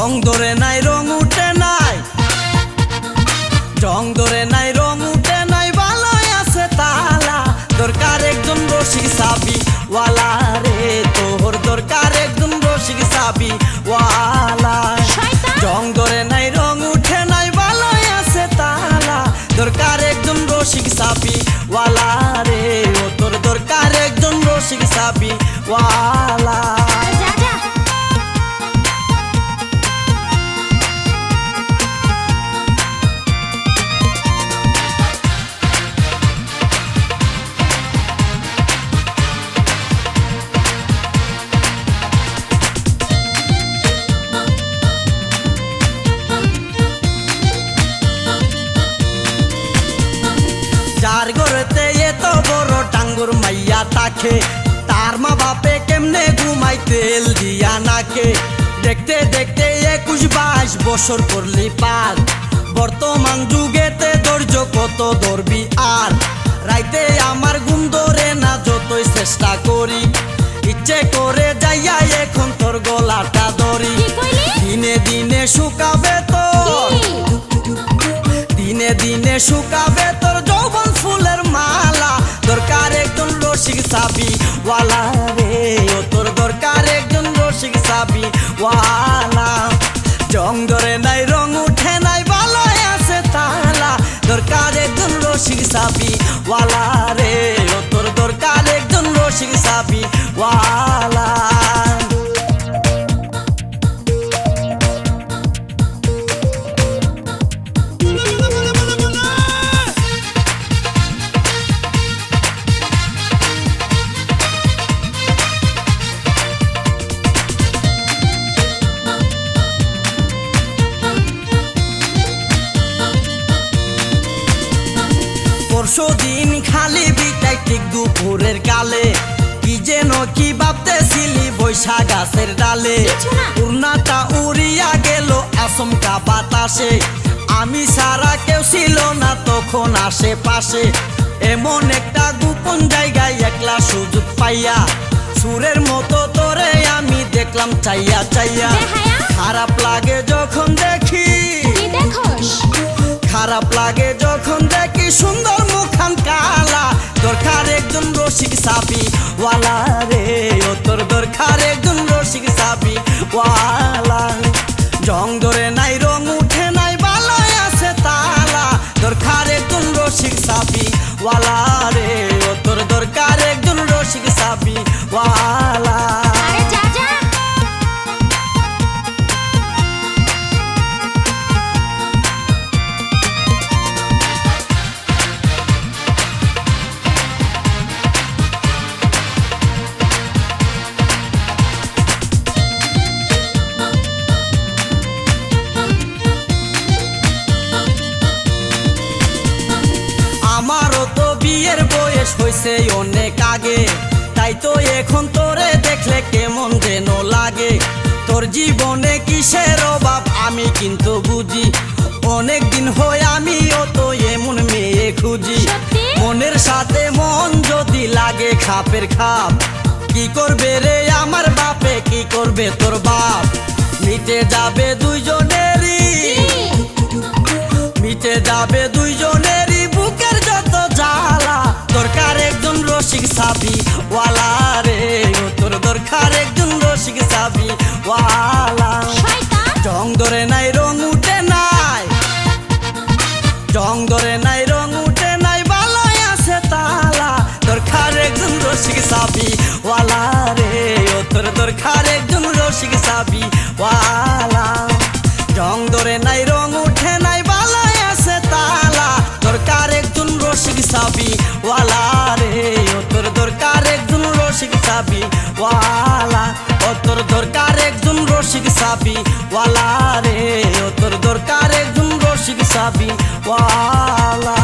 জং ধরে নাই রং উঠে নাই, জং ধরে নাই রং উঠে নাই, ভালোই আছে তালা। দরকার একজন রসিক সাবি ওয়ালা রে, তোর দরকার একজন রসিক সাবি ওয়ালা। জং ধরে নাই রং উঠে নাই, ভালোই আছে তালা। দরকার একজন রসিক সাবি ওয়ালা রে, ও তোর দরকার একজন রসিক সাবি ওয়ালা। যার ঘরেতে এত বড় টাঙ্গুর মাইয়া থাকে, তার মা বাপে কেমনে ঘুমাই তেল দিয়া নাকে। দেখতে দেখতে 21-22 বছর করলি পার, বর্তমান যুগেতে ধৈর্য কত ধরবি আর। রাইতে আমার ঘুম ধরে না যতই চেষ্টা করি, ইচ্ছে করে যাইয়া এখন তোর গলাটা ধরি। দিনে দিনে শুকাবে তোর, দিনে দিনে শুকাবে তোর যৌবন ফুলের মালা। দরকার একজন রসিক সাবি ওয়ালা রে, ও তোর দরকার একজন রসিক সাবি ওয়ালা। জং ধরে নাই রং উঠে নাই, ভালোই আছে তালা। দরকার একজন রসিক সাবি ওয়ালা রে, ও তোর দরকার একজন রসিক সাবি ওয়ালা। পরশুদিন খালি বিটাই ঠিক দুপুরের কালে, কি যেন কি ভাবতেছিলি বৈশা গাছের ডালে। উড়নাটা উড়িয়া গেল আচমকা বাতাসে, আমি সারা কেউ ছিল না তখন আশেপাশে। এমন একটা গোপন জায়গায় একলা সুযোগ পাইয়া, সুরের মতো তোরে আমি দেখলাম চাইয়া চাইয়া। খারাপ লাগে যখন দেখি, খারাপ লাগে যখন দেখি সুন্দর মুখান কালা। দরকার একজন রসিক সাবি ওয়ালা রে, ও তোর দরকার একজন রসিক সাবি ওয়ালা। জং ধরে নাই রং উঠে নাই, ভালোই আছে তালা। দরকার একজন রসিক সাবি ওয়ালা রে, ও তোর দরকার একজন রসিক সাবি ওয়ালা। আমারও তো বিয়ের বয়স হয়েছে অনেক আগে, তাই তো এখন তোরে দেখলে কেমন যেন লাগে। তোর জীবনে কিসের অভাব আমি কিন্তু বুঝি, অনেক দিন হয় আমিও তো এমন মেয়ে খুঁজি। মনের সাথে মন যদি লাগে খাপের খাপ, কি করবে রে আমার বাপে, কি করবে তোর বাপ। মিটে যাবে দুইজনেরই, মিটে যাবে দুইজনেরই বুকের যত জ্বালা। দরকার একজন রসিক সাবি ওয়ালা রে, ও তোর দরকার একজন রসিক সাবি ওয়ালা। জং ধরে নাই রং উঠে নাই, জং ধরে নাই রং উঠে নাই, ভালোই আছে তালা। দরকার একজন রসিক সাবি ওয়ালা রে, ও তোর দরকার একজন রসিক সাবি ওয়ালা। জং ধরে নাই রং উঠে নাই, ভালোই আছে তালা। দরকার একজন রসিক সাবি ওয়ালা রে, ও তোর দরকার একজন রসিক সাবি ওয়ালা। ও তোর দরকার একজন রসিক সাবি ওয়ালা রে, ও তোর দরকার একজন রসিক সাবি ওয়ালা।